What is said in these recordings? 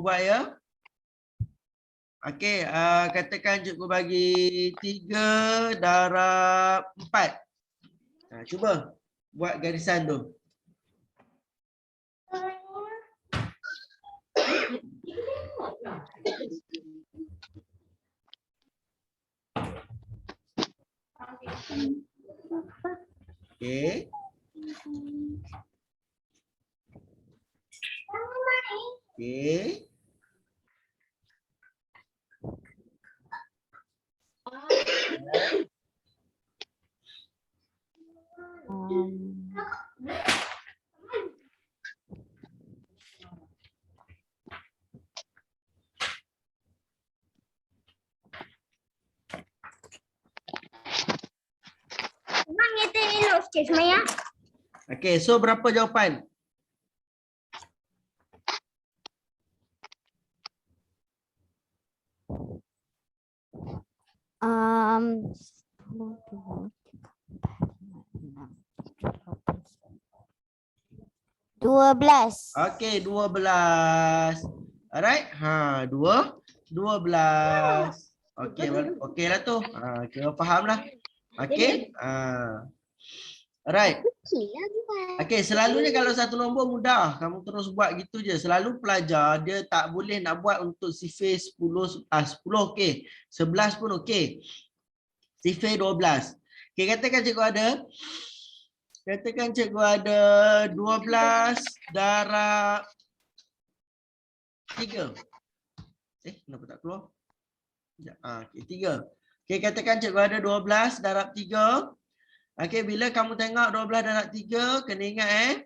buat ya. Okey, katakan cikgu bagi 3 darab 4. Cuba buat garisan tu. Okey. Okey. Okey, so berapa jawapan? Um, 12. Okey, 12. Alright. 12. Okey, okeylah tu. Kira fahamlah. Okey. Alright. Okey, selalunya kalau satu nombor mudah, kamu terus buat gitu je. Selalu pelajar dia tak boleh nak buat untuk sifir 10, 10 okey. 11 pun okey. Sifir 12. Okey, katakan cikgu ada 12 darab 3. Kenapa tak keluar? Okey, 3. Okey, katakan cikgu ada 12 darab 3. Okey, bila kamu tengok 12 darab 3, kena ingat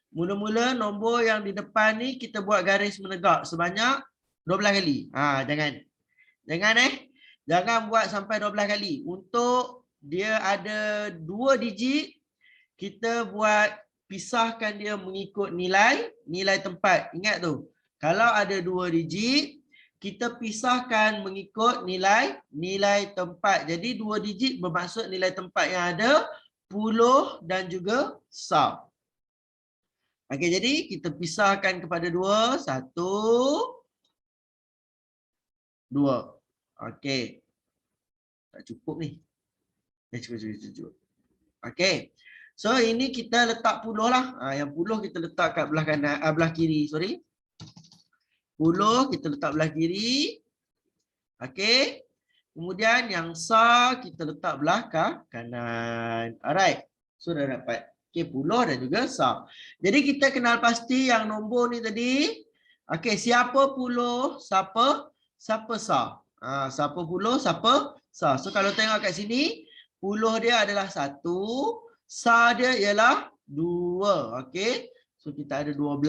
mula-mula nombor yang di depan ni kita buat garis menegak sebanyak 12 kali. Jangan buat sampai 12 kali. Untuk dia ada 2 digit, kita buat pisahkan dia mengikut nilai tempat. Ingat tu. Kalau ada 2 digit, kita pisahkan mengikut nilai tempat. Jadi 2 digit bermaksud nilai tempat yang ada puluh dan juga sab. Okey, jadi kita pisahkan kepada 2, 1, 2. Okey. Tak cukup ni. Cukup. Okey. So ini kita letak puluh lah. Yang puluh kita letak kat belah kanan, belah kiri, sorry. Puluh kita letak belah kiri. Okey. Kemudian yang sa kita letak belah kanan. Alright. So dah dapat. Okey, puluh dan juga sa. Jadi kita kenal pasti yang nombor ni tadi. Okey, siapa puluh, siapa sa. Siapa puluh, siapa sa. So kalau tengok kat sini, puluh dia adalah 1, sa dia ialah 2. Okey. So kita ada 12.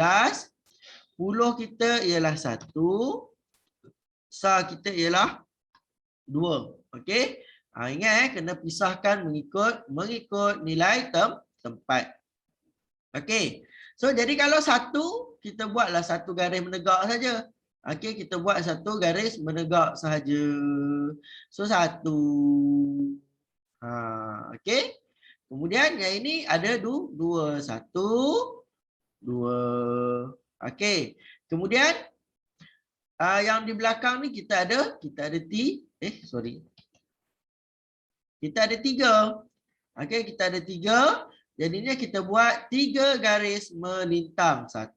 Puluh kita ialah 1. Sa kita ialah 2. Okey. Ingat kena pisahkan mengikut nilai tempat. Okey. So jadi kalau 1, kita buatlah 1 garis menegak saja. Okey, kita buat 1 garis menegak sahaja. So 1. Okey. Kemudian yang ini ada 2. 1, 2. Okey. Kemudian yang di belakang ni kita ada Kita ada 3. Okey, kita ada 3. Jadinya kita buat 3 garis melintang. 1,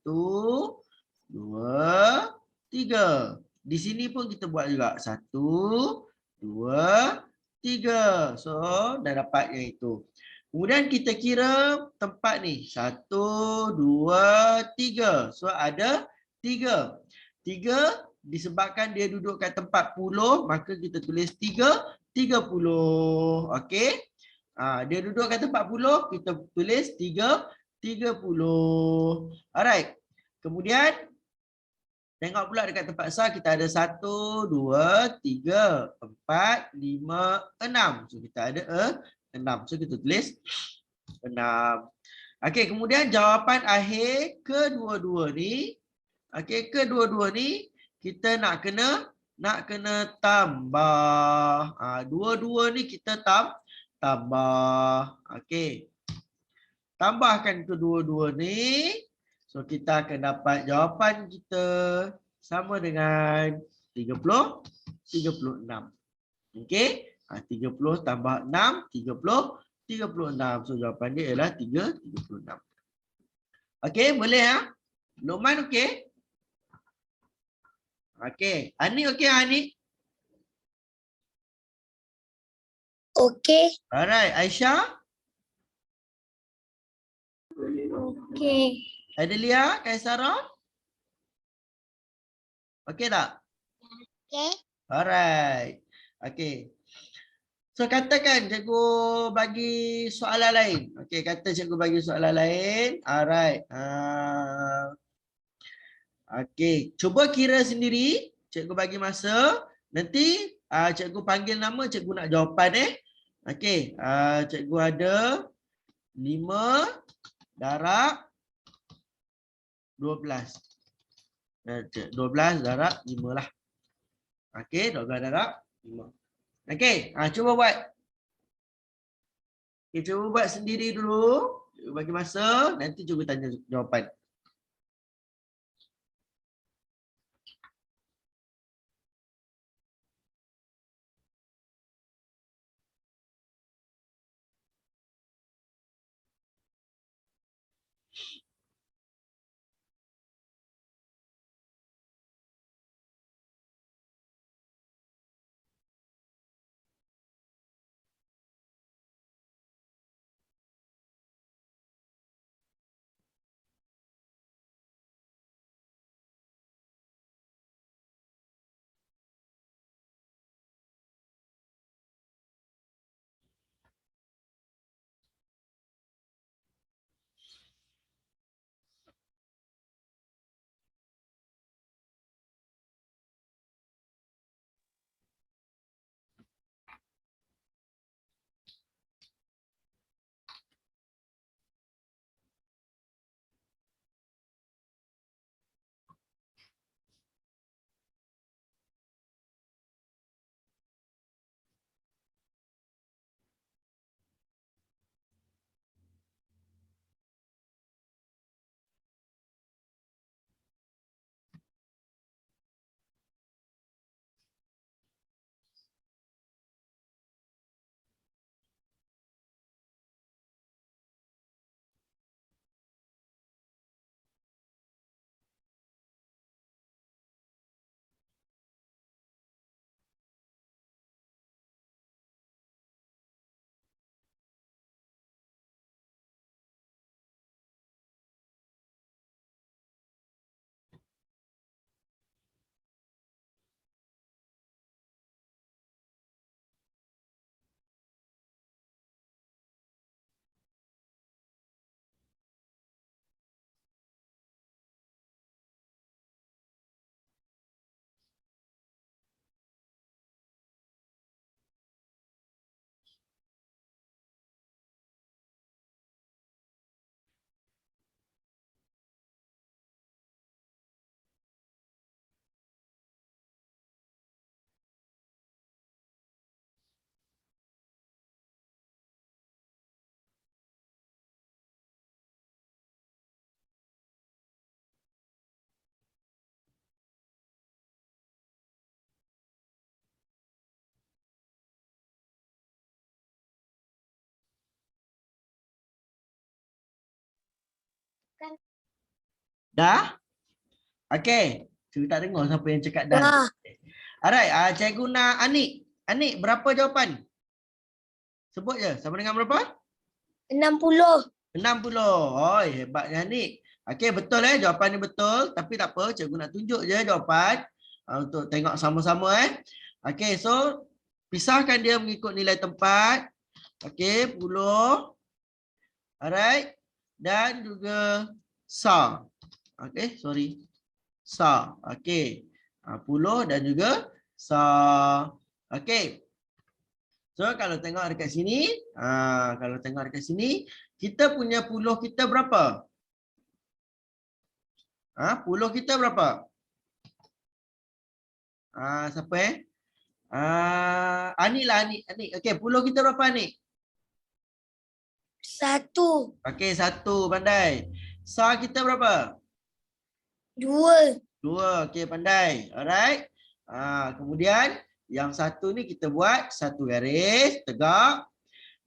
2, 3. Di sini pun kita buat juga. 1, 2, 3. So, dah dapat yang itu. Kemudian kita kira tempat ni. 1, 2, 3. So, ada 3. 3 disebabkan dia duduk kat tempat puluh, maka kita tulis 3, 30. Okey. Dia duduk kat tempat puluh, kita tulis 3, 30. Alright. Kemudian tengok pula dekat tempat sa kita ada 1, 2, 3, 4, 5, 6. So kita ada 6. So kita tulis 6. Okey, kemudian jawapan akhir kedua-dua ni. Okey, kedua-dua ni kita nak kena tambah. Dua-dua ni kita tambah. Okey. Tambahkan kedua-dua ni. So kita akan dapat jawapan kita sama dengan 30, 36. Okey. 30 tambah 6, 30, 36. So jawapan dia ialah 36. Okey, boleh ya? Luqman okey? Okey. Ani okey Ani? Okey. Alright, Aisyah? Okey. Adelia, Kaisara? Okey tak? Okey. Alright. Okey. So katakan cikgu bagi soalan lain. Okey, kata cikgu bagi soalan lain. Alright. Okey, cuba kira sendiri. Cikgu bagi masa. Nanti cikgu panggil nama, cikgu nak jawapan Okey, cikgu ada 5 darab 12. 12 darab 5 lah. Okey, 12 darab 5. Okey, cuba buat. Okay, cuba buat sendiri dulu. Cikgu bagi masa, nanti cikgu tanya jawapan. Dah? Okey. Cikgu tak dengar siapa yang cakap dah. Dah. Alright, cikgu nak Anik. Anik, berapa jawapan? Sebut je. Sama dengan berapa? 60. 60. Oh, hebatnya Anik. Okey, betul jawapan ni betul. Tapi tak apa, cikgu nak tunjuk je jawapan. Untuk tengok sama-sama Okey, so pisahkan dia mengikut nilai tempat. Okey, puluh. Alright. Dan juga sa. Okey, sorry. Sa. Okey. Puluh dan juga sa. Okey. So kalau tengok dekat sini, kita punya puluh kita berapa? Puluh kita berapa? Siapa Anik lah, Anik. Okey, puluh kita berapa Anik? 1. Okey, 1 pandai. Sa kita berapa? 2. 2. Okey, pandai. Alright. Kemudian yang satu ni kita buat satu garis tegak.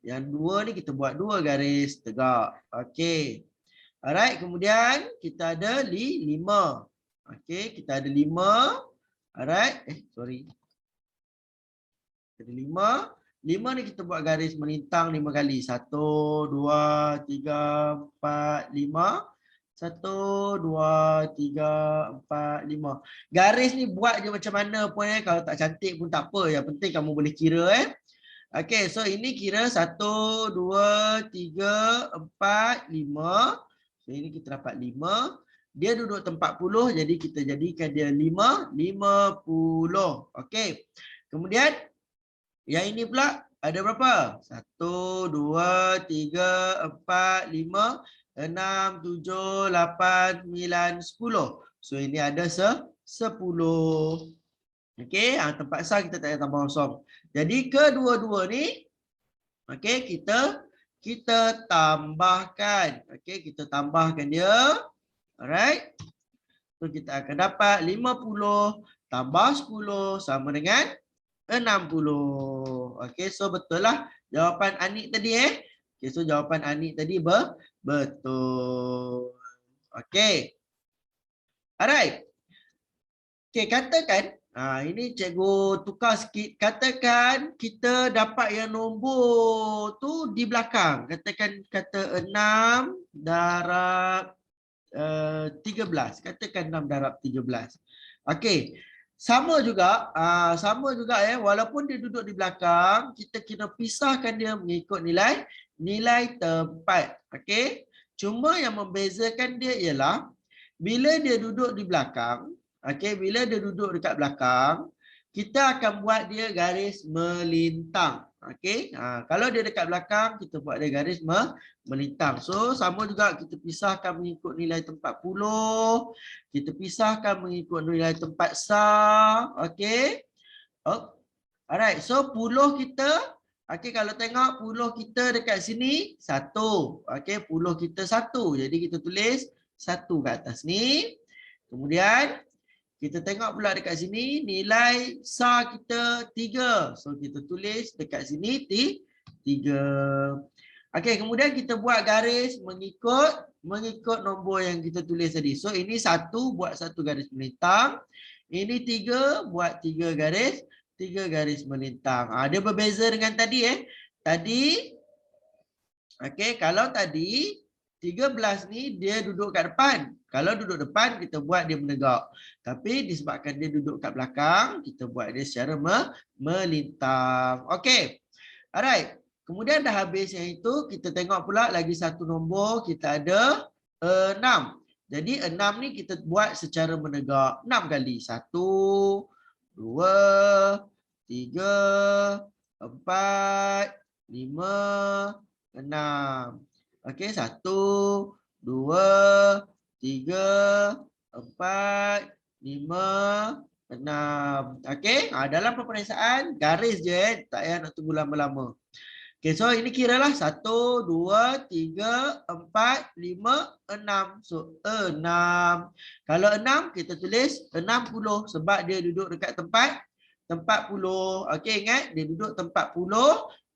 Yang dua ni kita buat 2 garis tegak. Okey. Alright, kemudian kita ada 5. Okey, kita ada 5. Alright. Sorry. Ada 5. 5 ni kita buat garis melintang 5 kali. 1, 2, 3, 4, 5. 1, 2, 3, 4, 5. Garis ni buat je macam mana pun kalau tak cantik pun tak apa. Yang penting kamu boleh kira Okey, so ini kira 1, 2, 3, 4, 5. So ini kita dapat 5. Dia duduk tempat 10, jadi kita jadikan dia 5, 50. Okey. Kemudian yang ini pula ada berapa? 1, 2, 3, 4, 5, 6, 7, 8, 9, 10. So ini ada 10. Okey, tempat sah kita tak payah tambah kosong. Jadi kedua-dua ni okey, kita tambahkan. Okey, kita tambahkan dia. Alright. So kita akan dapat 50 tambah 10 sama dengan 60. Okey, so betul lah jawapan Anik tadi Okey, so jawapan Anik tadi betul. Okey. Alright. Okey, katakan ini cikgu tukar sikit. Katakan kita dapat yang nombor tu di belakang. Kata 6 darab 13. Katakan 6 darab 13. Okey. Sama juga walaupun dia duduk di belakang, kita kena pisahkan dia mengikut nilai tempat. Okey. Cuma yang membezakan dia ialah bila dia duduk di belakang, bila dia duduk dekat belakang, kita akan buat dia garis melintang. Kalau dia dekat belakang, kita buat dia garis melintang. So sama juga kita pisahkan mengikut nilai tempat 10. Kita pisahkan mengikut nilai tempat sah. Alright, so 10 kita, kalau tengok 10 kita dekat sini 1. 10 kita 1. Jadi kita tulis 1 kat atas ni. Kemudian kita tengok pula dekat sini nilai sah kita 3. So kita tulis dekat sini 3. Kemudian kita buat garis mengikut nombor yang kita tulis tadi. So ini 1 buat 1 garis melintang. Ini 3 buat 3 garis melintang. Dia berbeza dengan tadi Tadi kalau tadi 13 ni dia duduk kat depan. Kalau duduk depan, kita buat dia menegak. Tapi disebabkan dia duduk kat belakang, kita buat dia secara melintang. Okey. Alright. Kemudian dah habis yang itu, kita tengok pula lagi satu nombor. Kita ada 6. Jadi 6 ni kita buat secara menegak. 6 kali. 1, 2, 3, 4, 5, 6. Okey, 1, 2, 3, 4, 5, 6. Okey, dalam peperiksaan garis je tak payah nak tunggu lama-lama. Okey, so ini kiralah 1, 2, 3, 4, 5, 6. So 6. Kalau 6 kita tulis 60 sebab dia duduk dekat tempat 10. Okey, ingat dia duduk tempat 10.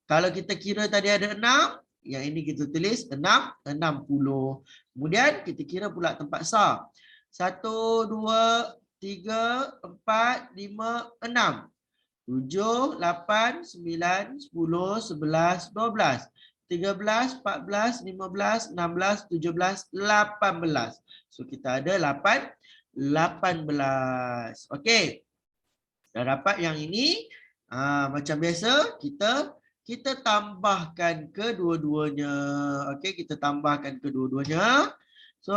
Kalau kita kira tadi ada 6, yang ini kita tulis 6, 60. Kemudian kita kira pula tempat sah. 1, 2, 3, 4, 5, 6. 7, 8, 9, 10, 11, 12. 13, 14, 15, 16, 17, 18. So kita ada 18. Okey. Dah dapat yang ini. Macam biasa kita tambahkan kedua-duanya. Okey, kita tambahkan kedua-duanya. So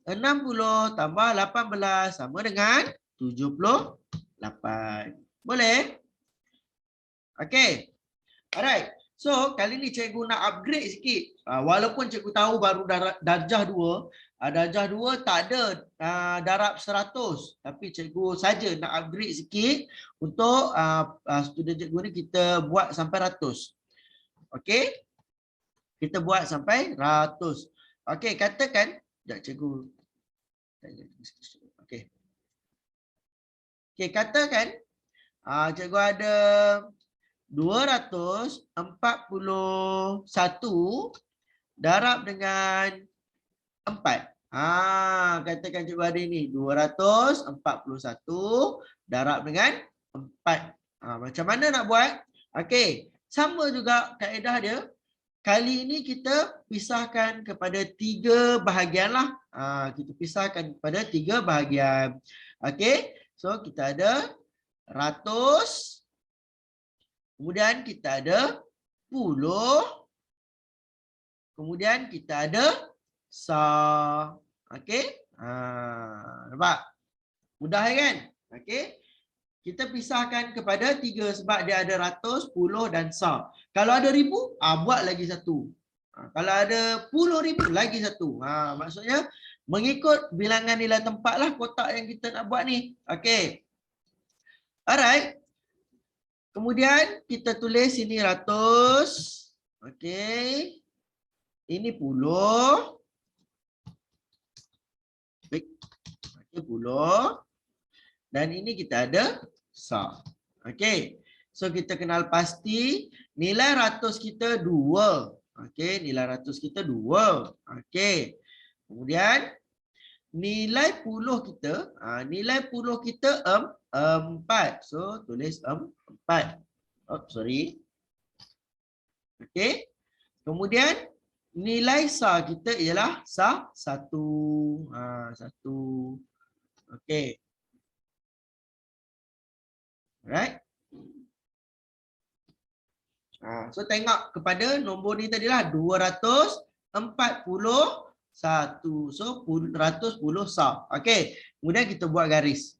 60 tambah 18 sama dengan 78. Boleh? Okey. Alright. So kali ni cikgu nak upgrade sikit. Walaupun cikgu tahu baru darjah 2. Darjah 2 tak ada darab 100. Tapi cikgu saja nak upgrade sikit untuk student cikgu ni kita buat sampai 100. Okey. Kita buat sampai 100. Okey, katakan sekejap cikgu. Okey. Okey, katakan cikgu ada 241 darab dengan 4. Katakan cikgu ada ni 241 darab dengan 4. Macam mana nak buat? Okey, sama juga kaedah dia. Kali ini kita pisahkan kepada 3 bahagian lah. Kita pisahkan kepada 3 bahagian. Okey, so kita ada ratus. Kemudian kita ada puluh. Kemudian kita ada sa. Okey. Nampak? Mudah kan? Okey. Kita pisahkan kepada 3 sebab dia ada ratus, puluh dan sa. Kalau ada ribu, buat lagi satu. Kalau ada puluh ribu, lagi satu. Maksudnya mengikut bilangan nilai tempat lah kotak yang kita nak buat ni. Okey. Alright. Kemudian kita tulis sini ratus. Okey. Ini puluh. Baik. Okey, puluh. Dan ini kita ada sa. Okey. So kita kenal pasti nilai ratus kita 2. Okey, nilai ratus kita 2. Okey. Kemudian nilai puluh kita, nilai puluh kita 4. So tulis 4. Oh, sorry. Okey. Kemudian nilai sa kita ialah sa 1. 1. Okey. Alright. So tengok kepada nombor ni tadilah 241. So 110 sa. Okey. Kemudian kita buat garis.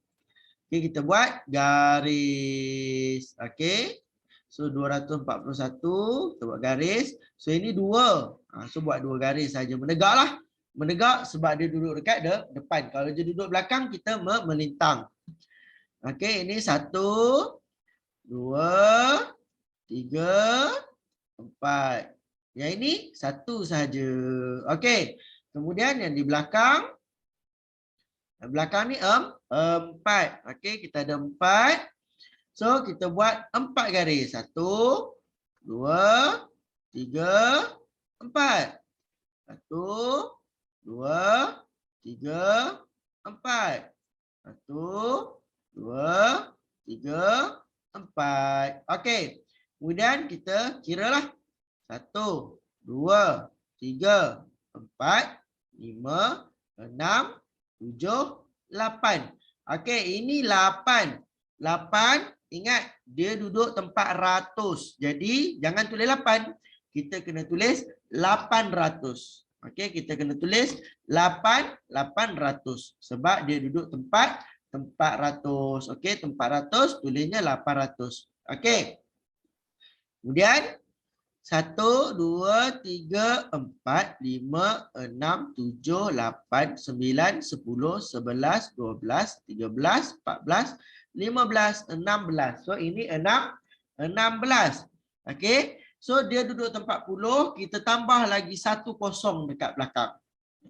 Okey, kita buat garis. Okey. So 241 kita buat garis. So ini 2. So buat 2 garis saja. Menegaklah. Menegak sebab dia duduk dekat depan. Kalau dia duduk belakang kita melintang. Okey, ini 1, 2, 3, 4. Yang ini 1 sahaja. Okey. Kemudian yang di belakang. Yang belakang ni 4. Okey, kita ada 4. So kita buat 4 garis. 1, 2, 3, 4. 1, 2, 3, 4. 1, 2, 3, 4. Okey. Kemudian kita kiralah. 1, 2, 3, 4, 5, 6, 7, 8. Okey, ini 8. 8, ingat dia duduk tempat ratus. Jadi jangan tulis 8. Kita kena tulis 800. Okey, kita kena tulis 800 sebab dia duduk tempat 400. Okey, tempat ratus tulisnya 800. Okey. Kemudian 1, 2, 3, 4, 5, 6, 7, 8, 9, 10, 11, 12, 13, 14, 15, 16. So ini 16. Okey. So dia duduk tempat puluh, kita tambah lagi 1 kosong dekat belakang.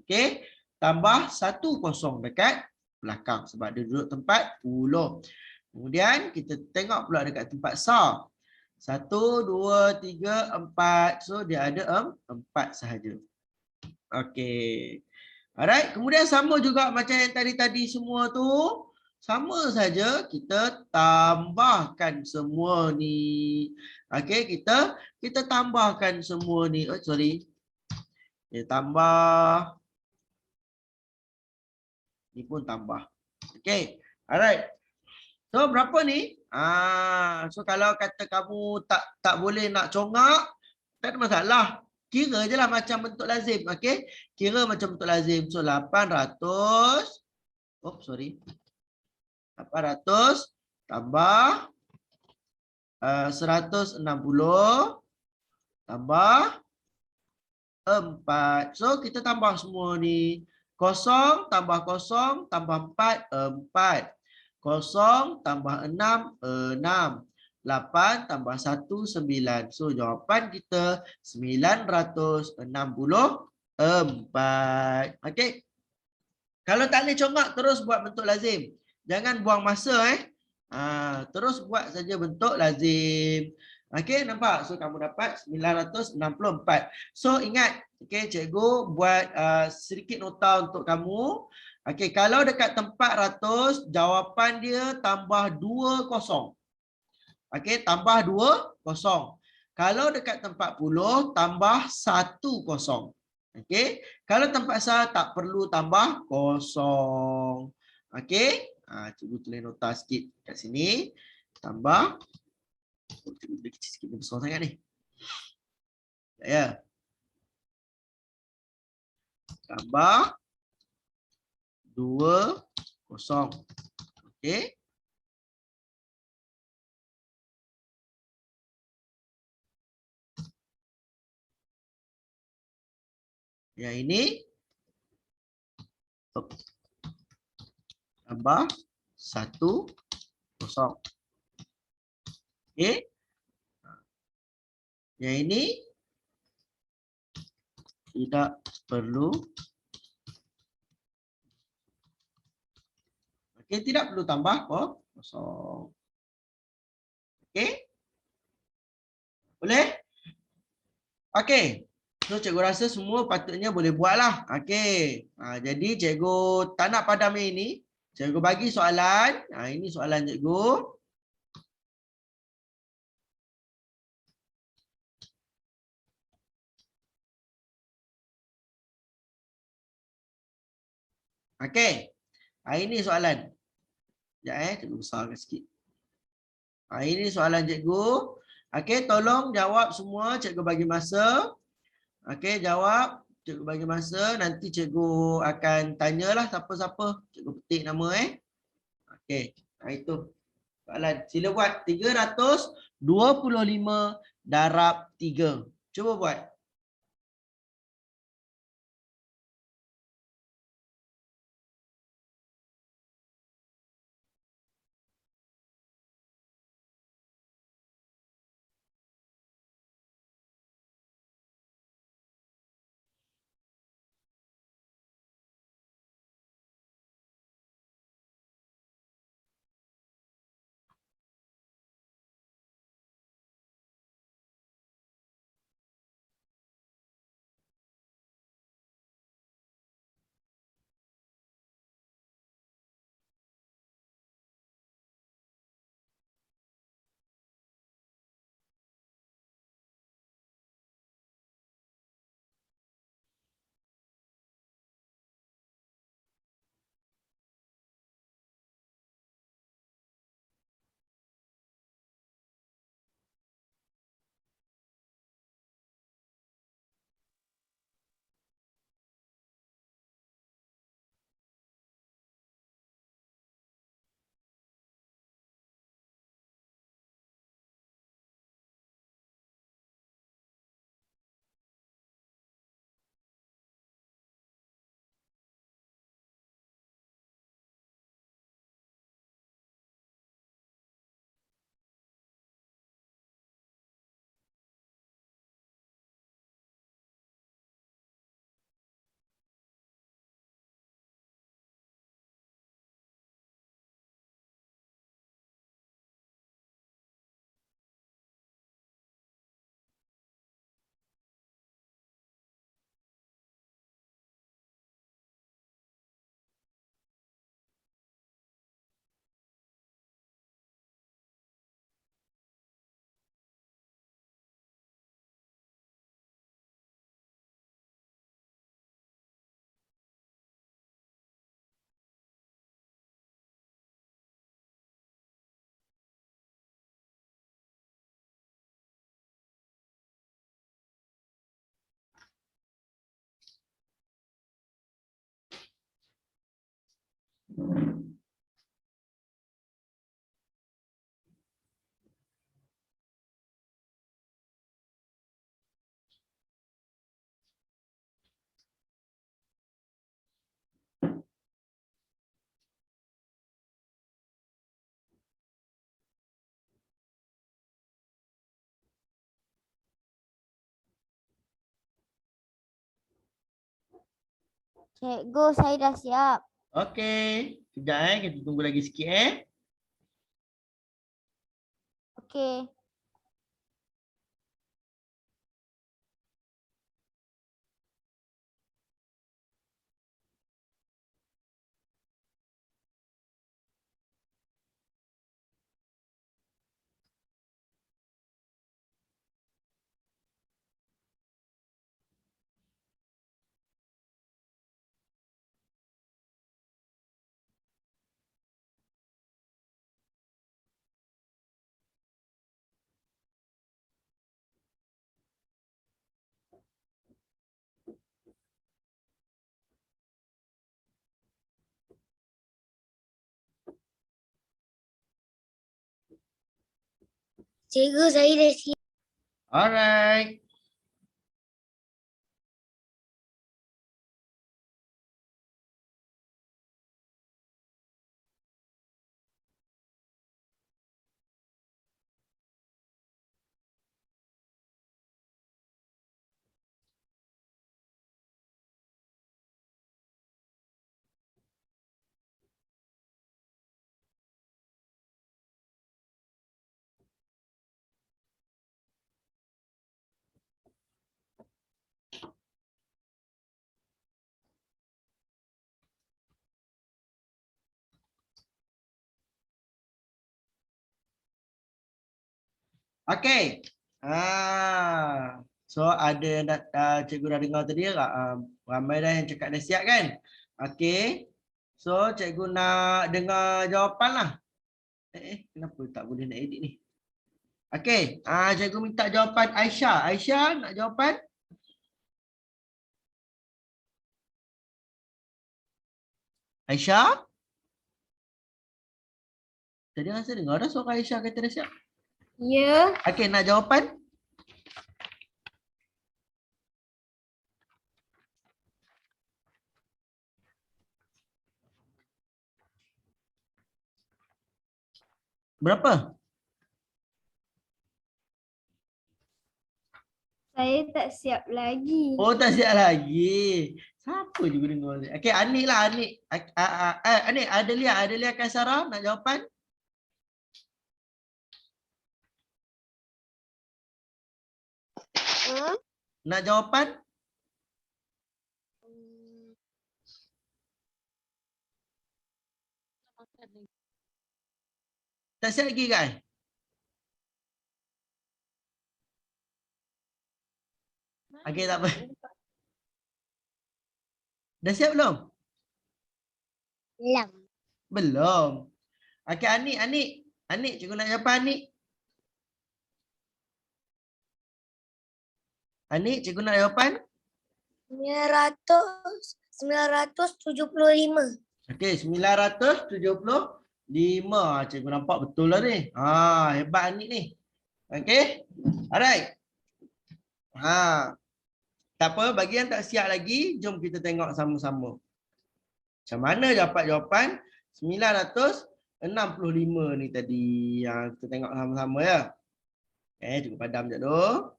Okey. Tambah 1 kosong dekat belakang sebab dia duduk tempat puluh. Kemudian kita tengok pula dekat tempat sa. 1, 2, 3, 4. So dia ada 4 sahaja. Okey. Alright. Kemudian sama juga macam yang tadi-tadi semua tu. Sama saja kita tambahkan semua ni. Okey, kita tambahkan semua ni. Oh, sorry. Kita tambah. Ni pun tambah. Okey. Alright. So berapa ni? So kalau kata kamu tak boleh nak congak, tak ada masalah. Kira je lah macam bentuk lazim. Okey. Kira macam bentuk lazim. So 800. Oh, sorry. 800 tambah 160 tambah 4. So kita tambah semua ni. 0 tambah 0 tambah 4, 4. 0 tambah 6, 6. 8 tambah 1, 9. So jawapan kita 964. Okey. Kalau tak boleh congak terus buat bentuk lazim. Jangan buang masa Terus buat saja bentuk lazim. Okey, nampak? So kamu dapat 964. So ingat, okey, cikgu buat sedikit nota untuk kamu. Okey, kalau dekat tempat ratus, jawapan dia tambah 2 kosong. Okey, tambah 2 kosong. Kalau dekat tempat puluh, tambah 1 kosong. Okey, kalau tempat sah tak perlu tambah kosong. Okey, cikgu tulis nota sikit kat sini. Tambah, cikgu tulis kecil sikit, ni besar sangat ni. Ya. Tambah 2 kosong. Okey. Yang ini tambah 1 kosong. Okey. Yang ini tidak perlu. Okey, tidak perlu tambah kosong. Okey. Boleh? Okey. So cikgu rasa semua patutnya boleh buatlah. Okey. Jadi cikgu tak nak padam ini. Cikgu bagi soalan. Ini soalan cikgu. Okey. Ini soalan. Sekejap cikgu besarkan sikit. Ini soalan cikgu. Okey, tolong jawab semua. Cikgu bagi masa. Okey, jawab. Cikgu bagi masa. Nanti cikgu akan tanyalah siapa-siapa. Cikgu petik nama. Okey, itu soalan. Sila buat. 325 darab 3. Cuba buat. Cikgu, saya dah siap. Okey. Sekejap kita tunggu lagi sikit Okey. Cikgu, saya dah siap. Alright. Okey. So ada nak cikgu dah dengar tadi ramai dah yang cakap dah siap kan? Okey. So cikgu nak dengar jawapan lah. Kenapa tak boleh nak edit ni? Okey, cikgu minta jawapan Aisyah. Aisyah nak jawapan? Aisyah? Tadi rasa dengar dah suara Aisyah kata dah siap. Ya. Okey, nak jawapan? Berapa? Saya tak siap lagi. Oh, tak siap lagi. Siapa juga dengar? Okey, Anik lah, Anik. Anik, Adelia Kaisara nak jawapan? Nak jawapan? Tak siap lagi kan? Okey, tak apa. Dah siap belum? Belum. Belum. Okey, Anik, cikgu nak jawapan Anik. Anik, cikgu nak jawapan? 975. Okey, 975. Cikgu nampak betul lah ni. Hebat Anik ni. Okey. Alright. Tak apa, bagi yang tak siap lagi, jom kita tengok sama-sama. Macam mana dapat jawapan 965 ni tadi. Kita tengok sama-sama ya. Cikgu padam sekejap tu.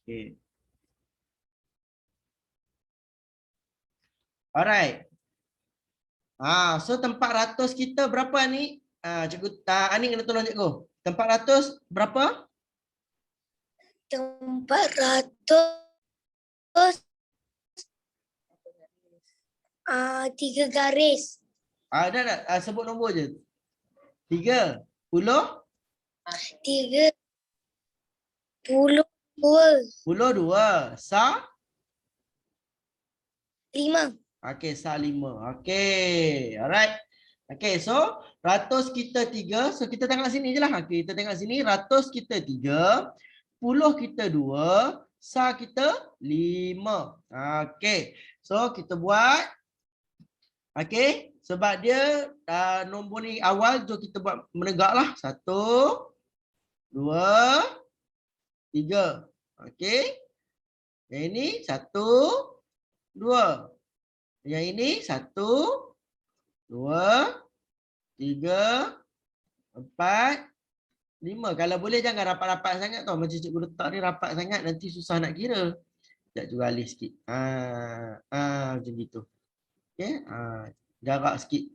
Okay. Alright. So tempat ratus kita berapa ni? Cikgu Anik kena tolong cikgu. Tempat ratus berapa? 3 garis. Dah, sebut nombor je. 3, 10, 3, 10, 2, 2, Sa? 5. Okey, Sa 5. Okey, alright. Okey, so ratus kita 3. So kita tengok sini je lah. Okay, kita tengok sini. Ratus kita 3. Puluh kita 2. Sa kita 5. Okey, so kita buat. Okey, sebab dia nombor ni awal, so kita buat menegak lah. 1, 2, 3. Okey. Yang ini 1, 2. Yang ini 1, 2, 3, 4, 5. Kalau boleh jangan rapat-rapat sangat tau. Macam cikgu letak ni rapat sangat, nanti susah nak kira. Sekejap juga alih sikit. Macam gitu. Okey, jarak sikit.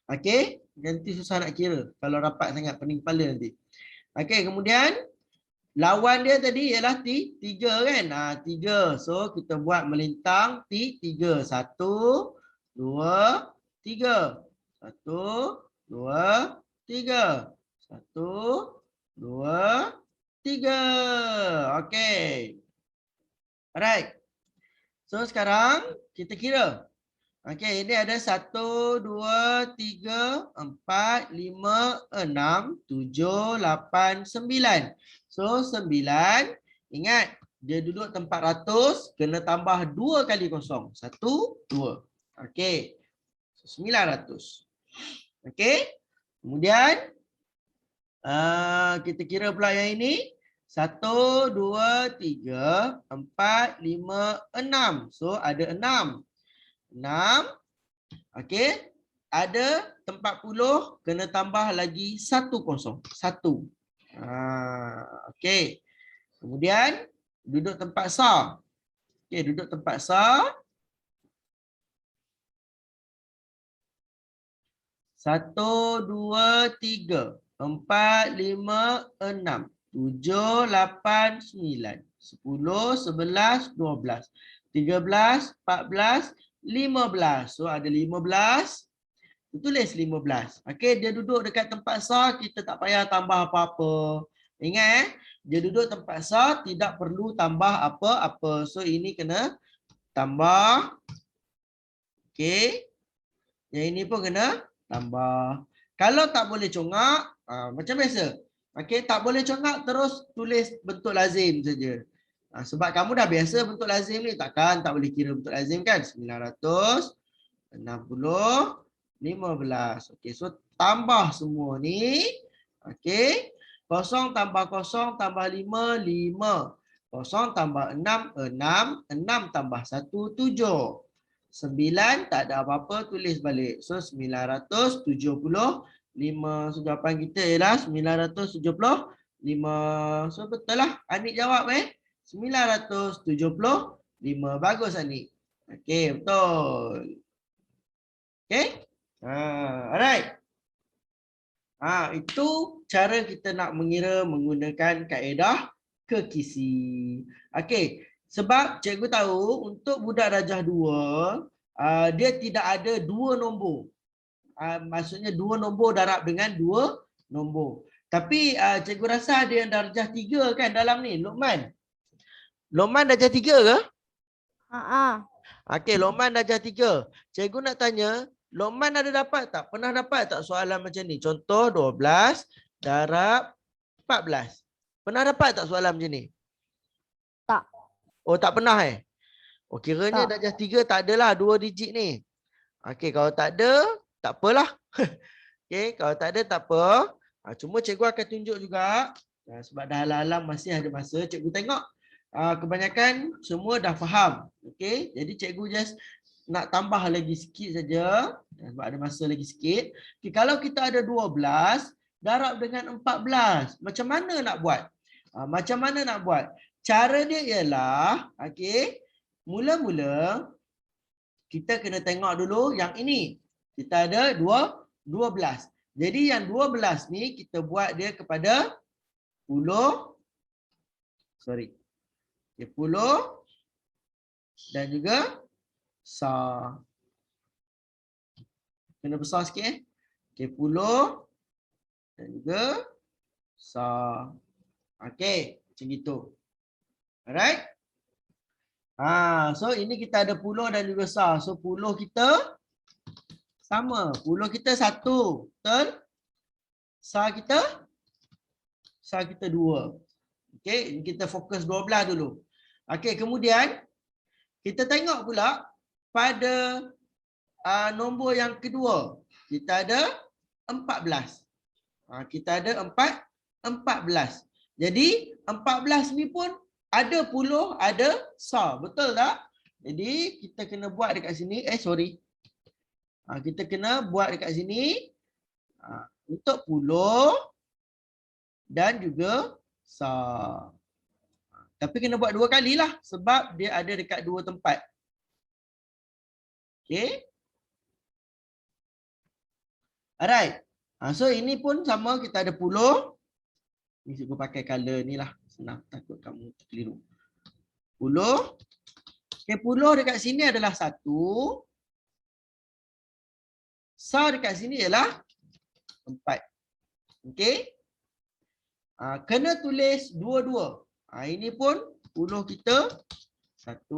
Okey, nanti susah nak kira kalau rapat sangat pening kepala nanti. Okey, kemudian lawan dia tadi ialah tiga kan? 3. So kita buat melintang tiga. 1, 2, 3. 1, 2, 3. 1, 2, 3. Okey. Alright. So sekarang kita kira. Okey, ini ada 1, 2, 3, 4, 5, 6, 7, 8, 9. So 9, ingat dia duduk tempat ratus, kena tambah 2 kali kosong. 1, 2. Okey. So, 900. Okey. Kemudian kita kira pula yang ini. 1, 2, 3, 4, 5, 6. So ada 6. 6. Okey. Ada tempat puluh, kena tambah lagi 1 kosong. 1. Okey. Kemudian duduk tempat sah. Okey, duduk tempat sah. 1, 2, 3, 4, 5, 6, 7, 8, 9, 10, 11, 12, 13, 14, 15. So ada 15. Tulis 15. Okey, dia duduk dekat tempat sah, kita tak payah tambah apa-apa. Ingat dia duduk tempat sah, tidak perlu tambah apa-apa. So ini kena tambah. Okey. Yang ini pun kena tambah. Kalau tak boleh congak, macam biasa. Okey, tak boleh congak, terus tulis bentuk lazim saja. Sebab kamu dah biasa bentuk lazim ni, takkan tak boleh kira bentuk lazim kan? 960, 15. Okey, so tambah semua ni. Okey. 0 tambah 0 tambah 5, 5. 0 tambah 6, 6. 6 tambah 1, 7. 9 tak ada apa-apa, tulis balik. So 975. So jawapan kita ialah 975. So betul lah. Anik jawab 975. Bagus Anik. Okey, betul. Okey. Alright. Itu cara kita nak mengira menggunakan kaedah kekisi. Okey. Sebab cikgu tahu untuk budak darjah 2, dia tidak ada 2 nombor. Maksudnya 2 nombor darab dengan 2 nombor. Tapi cikgu rasa ada yang darjah 3 kan dalam ni, Luqman. Luqman darjah 3 ke? Okey, Luqman darjah 3. Cikgu nak tanya, Luqman ada dapat tak? Pernah dapat tak soalan macam ni? Contoh 12 darab 14. Pernah dapat tak soalan macam ni? Tak. Oh, tak pernah Oh, kiranya Tak. darjah 3 tak adalah 2 digit ni. Okey, kalau tak ada, tak apalah. Okey, kalau tak ada tak apa. Cuma cikgu akan tunjuk juga. Sebab dah alam-alam masih ada masa. Cikgu tengok kebanyakan semua dah faham. Okey, jadi cikgu just nak tambah lagi sikit saja. Sebab ada masa lagi sikit. Okay, kalau kita ada 12 darab dengan 14, macam mana nak buat? Macam mana nak buat? Cara dia ialah, okey, mula-mula kita kena tengok dulu yang ini. Kita ada 12. Jadi yang 12 ni kita buat dia kepada 10. Sorry. 10 dan juga sah. Kena besar sikit Okey, 10 dan juga sah. Okey, macam gitu. Alright. So ini kita ada 10 dan juga sah. So 10 kita sama. 10 kita 1. Betul? Sah kita 2. Okey, kita fokus 12 dulu. Okey, kemudian kita tengok pula pada nombor yang kedua. Kita ada 14. Kita ada 14. Jadi 14 ni pun ada puluh, ada sah. Betul tak? Jadi kita kena buat dekat sini. Kita kena buat dekat sini untuk puluh dan juga sah. Tapi kena buat 2 kali lah sebab dia ada dekat 2 tempat. Okey. Alright. So ini pun sama, kita ada puluh. Ni cikgu pakai color ni lah. Senang, takut kamu keliru. Puluh. Okay, puluh dekat sini adalah 1. Sa dekat sini ialah 4. Okey. Kena tulis dua-dua. Ini pun puluh kita 1.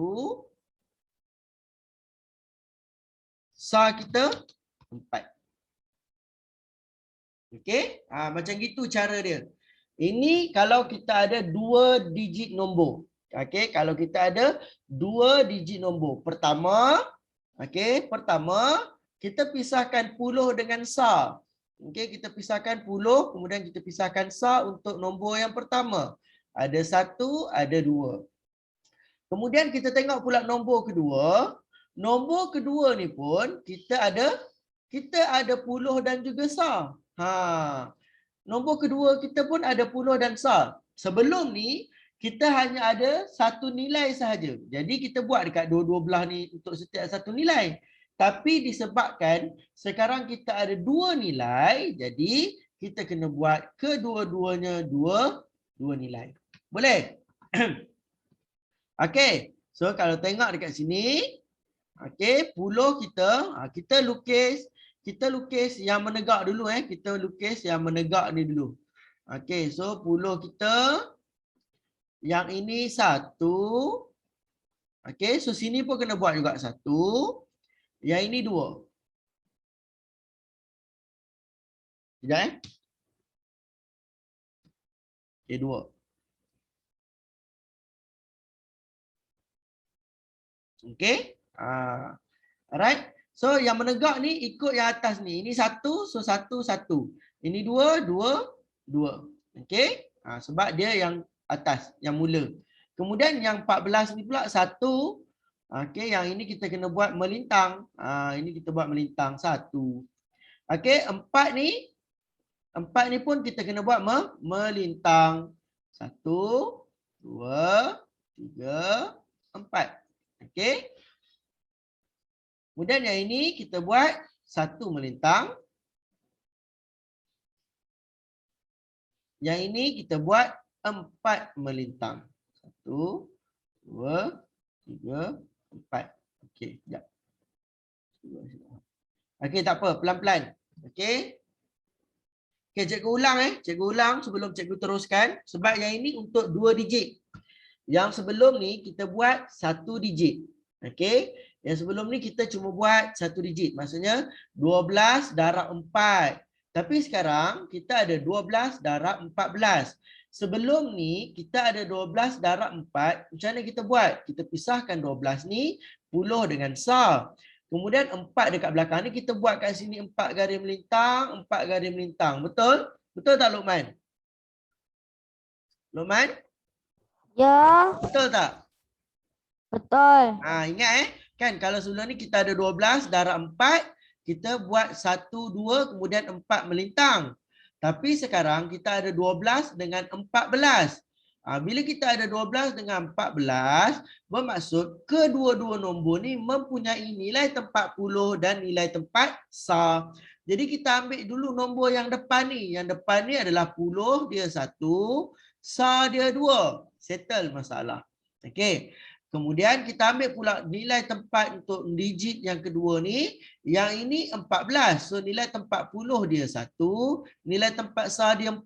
Sa kita 4. Okey. Macam gitu cara dia. Ini kalau kita ada 2 digit nombor. Okey, kalau kita ada 2 digit nombor. Pertama, okey, kita pisahkan puluh dengan sa. Okey, kita pisahkan puluh, kemudian kita pisahkan sa untuk nombor yang pertama. Ada 1, ada 2. Kemudian kita tengok pula nombor kedua. Nombor kedua ni pun kita ada puluh dan juga sa. Nombor kedua kita pun ada puluh dan sa. Sebelum ni kita hanya ada satu nilai sahaja. Jadi kita buat dekat dua-dua belah ni untuk setiap satu nilai. Tapi disebabkan sekarang kita ada 2 nilai, jadi kita kena buat kedua-duanya dua nilai. Boleh? Okey. So kalau tengok dekat sini, okey, puluh kita lukis yang menegak dulu Kita lukis yang menegak ni dulu. Okey, so puluh kita yang ini 1. Okey, so sini pun kena buat juga 1. Yang ini 2. Sekejap Okey, 2. Okey. Alright. So yang menegak ni ikut yang atas ni. Ini 1, so 1, 1. Ini 2, 2, 2. Okey. Sebab dia yang atas, yang mula. Kemudian yang 14 ni pula 1. Okey, yang ini kita kena buat melintang. Ini kita buat melintang 1. Okey, 4 ni pun kita kena buat melintang. 1, 2, 3, 4. Okey. Kemudian yang ini kita buat 1 melintang. Yang ini kita buat 4 melintang. 1, 2, 3, 4. Okey, sekejap. Okey, tak apa, pelan-pelan. Okey. Okey, cikgu ulang Cikgu ulang sebelum cikgu teruskan. Sebab yang ini untuk 2 digit. Yang sebelum ni kita buat 1 digit. Okey. Yang sebelum ni kita cuma buat 1 digit. Maksudnya 12 darab 4. Tapi sekarang kita ada 12 darab 14. Sebelum ni kita ada 12 darab 4. Macam mana kita buat? Kita pisahkan 12 ni, puluh dengan sa. Kemudian 4 dekat belakang ni kita buat kat sini 4 garis melintang, 4 garis melintang. Betul? Betul tak Luqman? Luqman? Ya, Betul tak? betul. Ingat kan kalau sebelum ni kita ada 12 darab 4, kita buat 1, 2, kemudian 4 melintang. Tapi sekarang kita ada 12 dengan 14. Bila kita ada 12 dengan 14, bermaksud kedua-dua nombor ni mempunyai nilai tempat puluh dan nilai tempat sa. Jadi kita ambil dulu nombor yang depan ni. Yang depan ni adalah puluh, dia 1, sa dia 2. Settle masalah. Okey. Kemudian kita ambil pula nilai tempat untuk digit yang kedua ni. Yang ini 14. So nilai tempat puluh dia 1. Nilai tempat sa dia 4.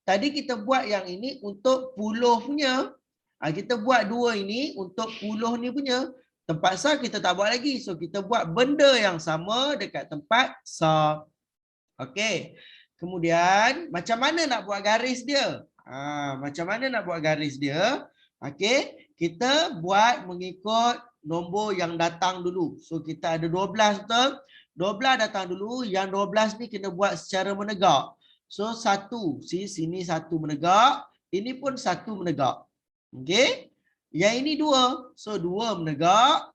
Tadi kita buat yang ini untuk puluh punya. Kita buat 2 ini untuk puluh ni punya. Tempat sa kita tak buat lagi. So kita buat benda yang sama dekat tempat sa. Okey. Kemudian macam mana nak buat garis dia? Macam mana nak buat garis dia? Okey. Kita buat mengikut nombor yang datang dulu. So kita ada 12 betul? 12 datang dulu. Yang 12 ni kena buat secara menegak. So 1. Sini 1 menegak. Ini pun 1 menegak. Okey. Yang ini 2. So 2 menegak.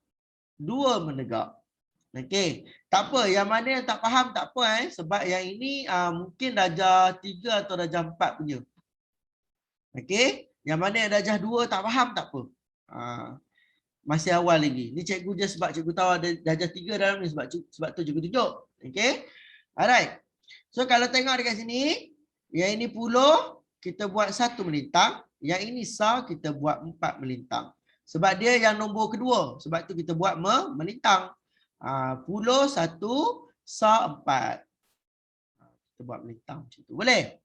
2 menegak. Okey. Tak apa. Yang mana yang tak faham tak apa. Sebab yang ini mungkin darjah 3 atau darjah 4 punya. Okey. Yang mana yang darjah 2 tak faham tak apa. Masih awal lagi. Ni cikgu je sebab cikgu tahu ada darjah 3 dalam ni sebab tu cikgu tunjuk. Okey. Alright. So kalau tengok dekat sini, yang ini puluh, kita buat 1 melintang. Yang ini sa, kita buat 4 melintang. Sebab dia yang nombor kedua. Sebab tu kita buat melintang. Puluh, 1, sa, 4. Kita buat melintang macam tu. Boleh?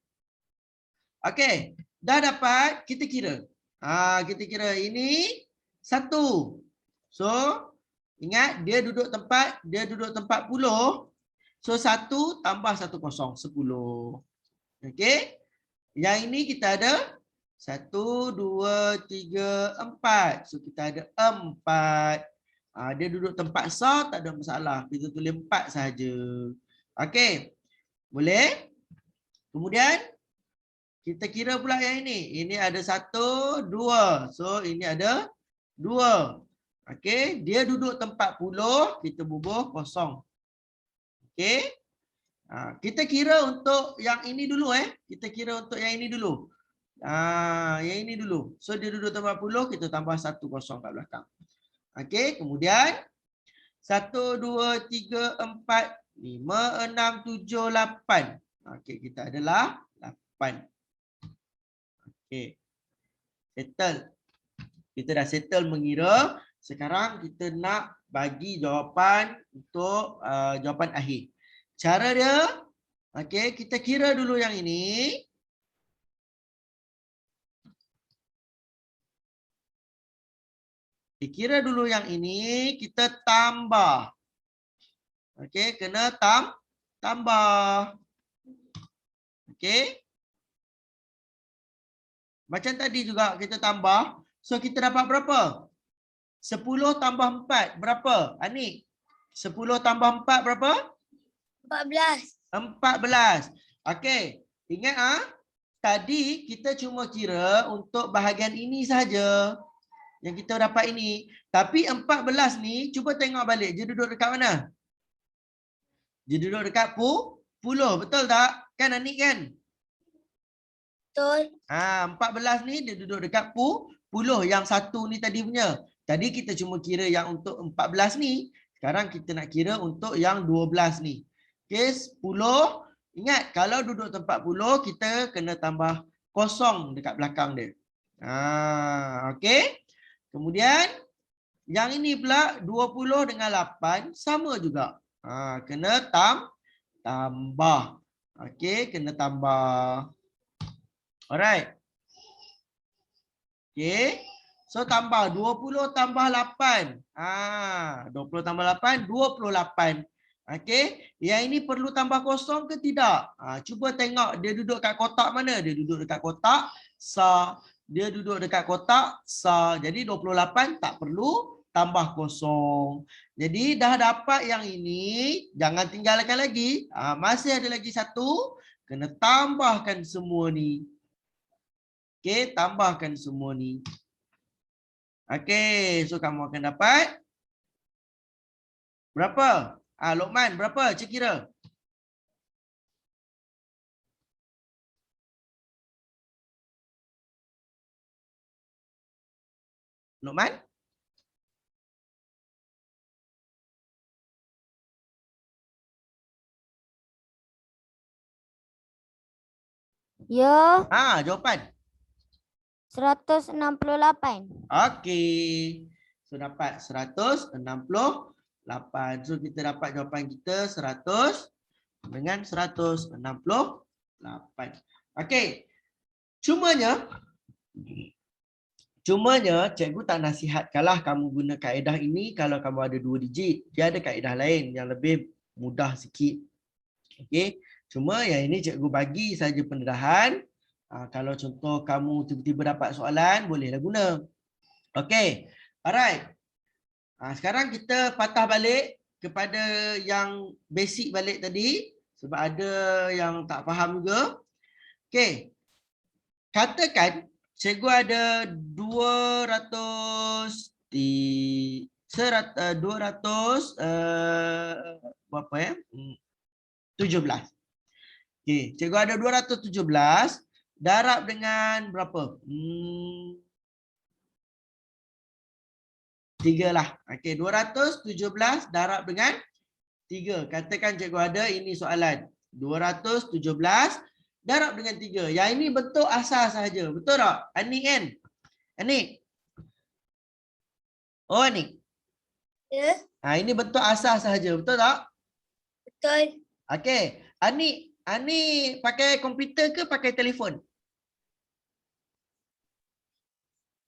Okey. Dah dapat, kita kira. Kita kira ini 1. So, ingat dia duduk tempat puluh. So 1 tambah 1 kosong 10. Okey. Yang ini kita ada 1, 2, 3, 4. So kita ada 4. Dia duduk tempat sa, tak ada masalah. Kita tulis 4 saja. Okey. Boleh? Kemudian kita kira pula yang ini. Ini ada 1, 2. So ini ada 2. Okey, dia duduk tempat puluh, kita bubuh kosong. Okey. Kita kira untuk yang ini dulu Kita kira untuk yang ini dulu. Yang ini dulu. So dia duduk tempat puluh, kita tambah 1 kosong kat belakang. Okey, kemudian 1, 2, 3, 4, 5, 6, 7, 8. Okey, kita adalah 8. Okey. Settle. Kita dah settle mengira. Sekarang kita nak bagi jawapan untuk jawapan akhir. Cara dia, okey, kita kira dulu yang ini. Kira dulu yang ini, kita tambah. Okey, kena tambah. Okey. Macam tadi juga kita tambah. So kita dapat berapa? 10 tambah 4 berapa? Anik. 10 tambah 4 berapa? 14. 14. Okey. Ingat tadi kita cuma kira untuk bahagian ini saja. Yang kita dapat ini. Tapi 14 ni cuba tengok balik. Dia duduk dekat mana? Dia duduk dekat puluh. Betul tak? Kan Anik kan? Betul. 14 ni dia duduk dekat puluh. Yang satu ni tadi punya. Tadi kita cuma kira yang untuk 14 ni. Sekarang kita nak kira untuk yang 12 ni. Okey, 10. Ingat, kalau duduk tempat puluh, kita kena tambah kosong dekat belakang dia. Okey. Kemudian, yang ini pula 20 dengan 8 sama juga. Kena tambah. Okey, kena tambah. Alright. Okey. So tambah 20 tambah 8. 20 tambah 8, 28. Okey. Yang ini perlu tambah kosong ke tidak? Cuba tengok dia duduk kat kotak mana? Dia duduk dekat kotak sa. Dia duduk dekat kotak sa. Jadi 28 tak perlu tambah kosong. Jadi dah dapat yang ini, jangan tinggalkan lagi. Masih ada lagi satu, kena tambahkan semua ni. Okey, tambahkan semua ni. Okey, so kamu akan dapat berapa? Lokman, berapa? Cik kira. Lokman? Ya, Jawapan. 168. Okey. So dapat 168. So kita dapat jawapan kita 100 dengan 168. Okey. Cumanya cikgu tak nasihatkanlah kamu guna kaedah ini kalau kamu ada 2 digit. Dia ada kaedah lain yang lebih mudah sikit. Okey. Cuma yang ini cikgu bagi saja pendedahan. Kalau contoh kamu tiba-tiba dapat soalan, bolehlah guna. Okey. Alright. Sekarang kita patah balik kepada yang basic balik tadi. Sebab ada yang tak faham juga. Okey. Katakan cikgu ada 17. Okey, cikgu ada 217 darab dengan berapa? 3 lah. Okey, 217 darab dengan 3. Katakan cikgu ada ini soalan. 217 darab dengan 3. Yang ini bentuk asal sahaja. Betul tak? Anik kan? Anik. Oh, Anik. Ya, Ini bentuk asal sahaja. Betul tak? betul. Okey. Anik pakai komputer ke pakai telefon?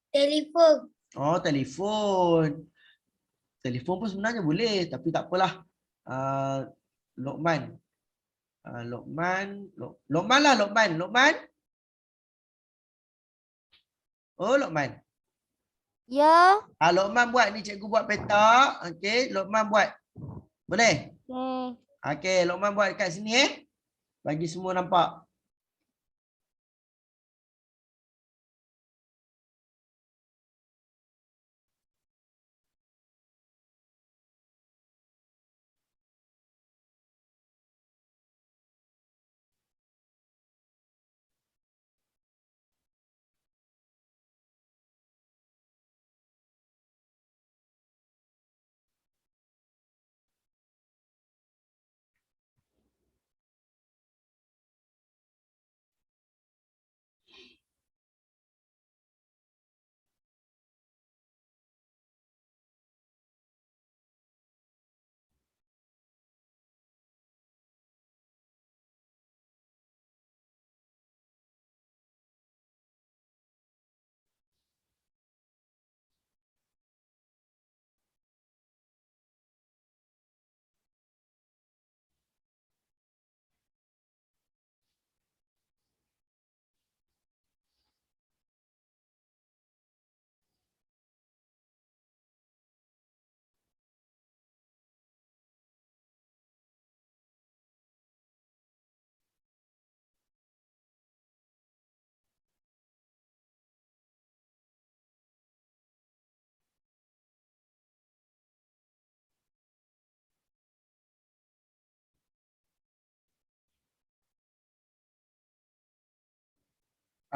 Telefon. Oh, telefon. Telefon pun sebenarnya boleh, tapi tak apalah. Lokman. Lokman lah, Lokman. Lokman. Oh, Lokman. Ya. Lokman buat ni, cikgu buat peta. Okey, Lokman buat. Boleh? Okey. Okey, Lokman buat dekat sini bagi semua nampak.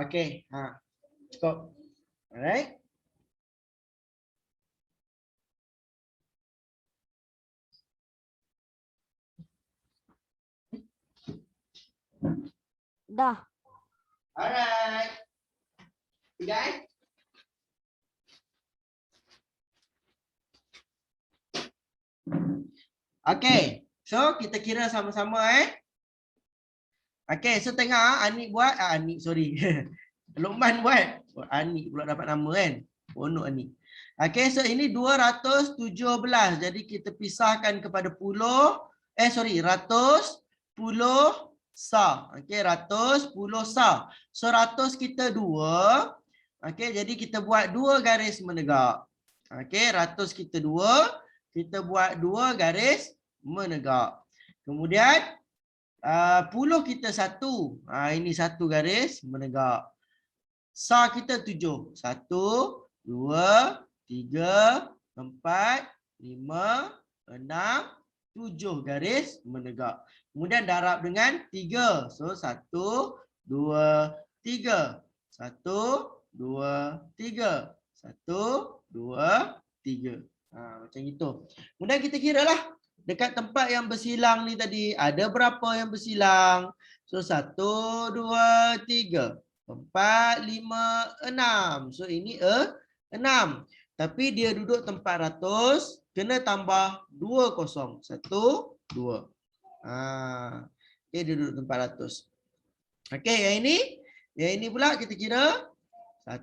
Okey, cukup. Alright. Dah. Alright. Guys. Okey. So kita kira sama-sama Okey, so tengok Anik buat, Anik sorry. Lokman buat. Anik pula dapat nama kan. Bonok Anik. Okey, so ini 217. Jadi kita pisahkan kepada ratus, puluh, sa. Okey, ratus, puluh, sa. So 100 kita 2. Okey, jadi kita buat 2 garis menegak. Okey, 100 kita 2. Kita buat 2 garis menegak. Kemudian puluh kita 1. Ini 1 garis menegak. Sa kita 7. 1, 2, 3, 4, 5, 6, 7 garis menegak. Kemudian darab dengan 3. So 1, 2, 3. 1, 2, 3. 1, 2, 3. Macam itu. Kemudian kita kira lah. Dekat tempat yang bersilang ni tadi, ada berapa yang bersilang? So, 1, 2, 3, 4, 5, 6. So, ini 6. Tapi dia duduk tempat ratus, kena tambah 2 kosong. 1, 2. Okay, dia duduk tempat ratus. Okey, yang ini? Yang ini pula kita kira 1,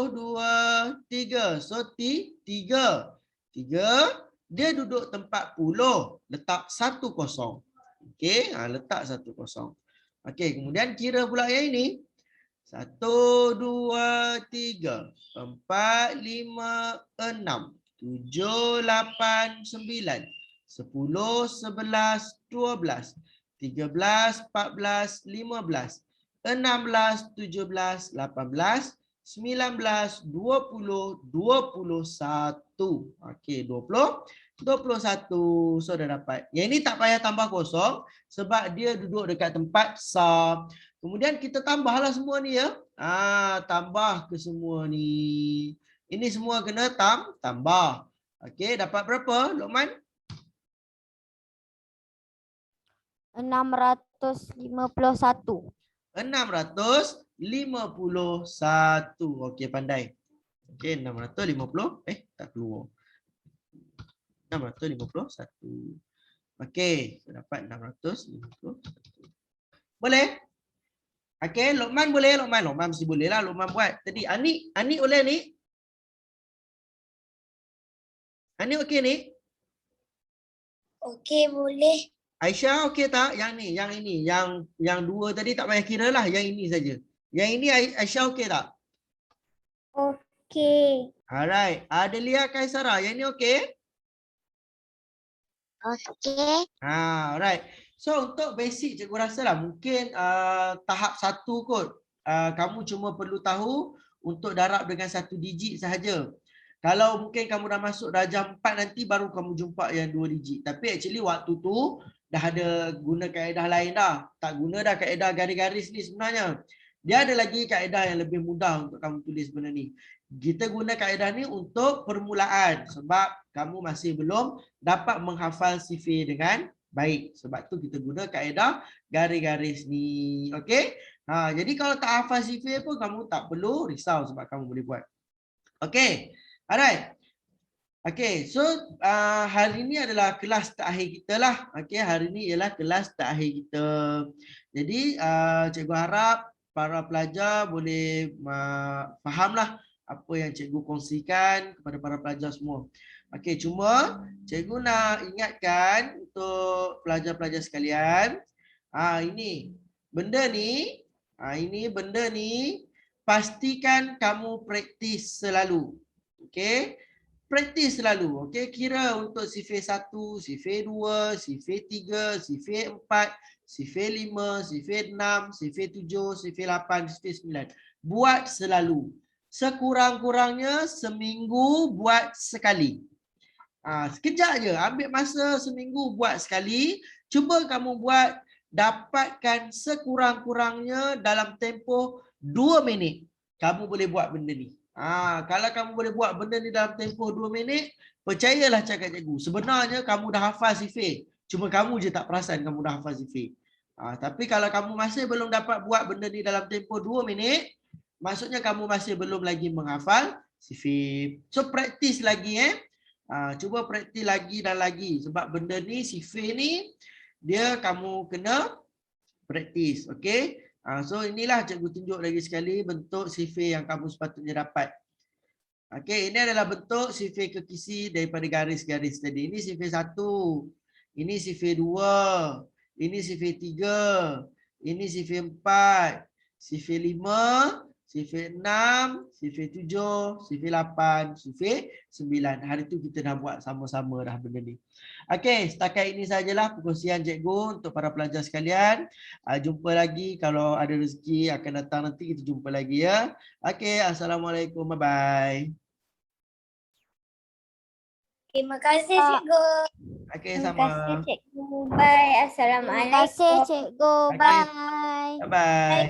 2, 3. So, 3. 3. Dia duduk tempat puluh, letak 1 kosong. Okey, letak 1 kosong. Okey, kemudian kira pula yang ini. 1, 2, 3, 4, 5, 6, 7, 8, 9, 10, 11, 12, 13, 14, 15, 16, 17, 18, 19, 20, 21. Okey, 20, 21. So dah dapat. Yang ini tak payah tambah kosong sebab dia duduk dekat tempat sa. Kemudian kita tambahlah semua ni ya. Tambah ke semua ni. Ini semua kena tambah. Okey, dapat berapa, Lokman? 600 651. 651. Okey, pandai. Okey, 650. Tak keluar. 651. Okey, saya dapat 651. Boleh? Okey, Lokman boleh? Lokman mesti boleh lah. Lokman buat. Tadi Anik boleh ni? Anik okey ni? Okey, boleh. Aisyah okey tak? Yang ni, yang ini, yang dua tadi tak payah kira lah. Yang ini saja. Yang ini Aisyah okey tak? Okey. Alright. Adelia Kaisara, yang ni okey? Okey. Alright. So untuk basic cikgu rasa lah mungkin tahap 1 kot. Kamu cuma perlu tahu untuk darab dengan 1 digit sahaja. Kalau mungkin kamu dah masuk darjah 4 nanti baru kamu jumpa yang 2 digit. Tapi actually waktu tu dah ada guna kaedah lain dah. Tak guna dah kaedah garis-garis ni sebenarnya. Dia ada lagi kaedah yang lebih mudah untuk kamu tulis benda ni. Kita guna kaedah ni untuk permulaan sebab kamu masih belum dapat menghafal sifir dengan baik. Sebab tu kita guna kaedah garis-garis ni. Okey? Jadi kalau tak hafal sifir pun kamu tak perlu risau sebab kamu boleh buat. Okey. Alright. Okey, so hari ini adalah kelas terakhir kita lah. Okey, hari ini ialah kelas terakhir kita. Jadi cikgu harap para pelajar boleh fahamlah apa yang cikgu kongsikan kepada para pelajar semua. Okey, cuma cikgu nak ingatkan untuk pelajar-pelajar sekalian, ini benda ni, benda ni pastikan kamu praktis selalu. Okey? Praktis selalu. Okey, kira untuk sifir 1, sifir 2, sifir 3, sifir 4, sifir 5, sifir 6, sifir 7, sifir 8, sifir 9. Buat selalu. Sekurang-kurangnya seminggu buat sekali. Sekejap je, ambil masa seminggu buat sekali. Cuba kamu buat, dapatkan sekurang-kurangnya dalam tempoh 2 minit. Kamu boleh buat benda ni. Kalau kamu boleh buat benda ni dalam tempoh 2 minit, percayalah cakap cikgu. Sebenarnya kamu dah hafal sifir. Cuma kamu je tak perasan kamu dah hafal sifir. Tapi kalau kamu masih belum dapat buat benda ni dalam tempoh 2 minit, maksudnya kamu masih belum lagi menghafal sifir. So praktis lagi cuba praktis lagi dan lagi. Sebab benda ni, sifir ni, dia kamu kena praktis. Okey? So inilah cikgu tunjuk lagi sekali bentuk sifir yang kamu sepatutnya dapat. Okey, ini adalah bentuk sifir kekisi daripada garis-garis tadi. Ini sifir 1. Ini sifir 2. Ini sifir 3. Ini sifir 4. Sifir 5. Sifir 6. Sifir 7. Sifir 8. Sifir 9. Hari tu kita dah buat sama-sama dah benda ni. Okey, setakat ini sajalah perkongsian cikgu untuk para pelajar sekalian. Jumpa lagi kalau ada rezeki akan datang nanti, kita jumpa lagi ya. Okey, assalamualaikum, bye-bye. Terima kasih, cikgu. Okey, Terima sama. kasih, cikgu. Bye. Terima Assalamualaikum. kasih cikgu. Okey. Bye. Bye-bye.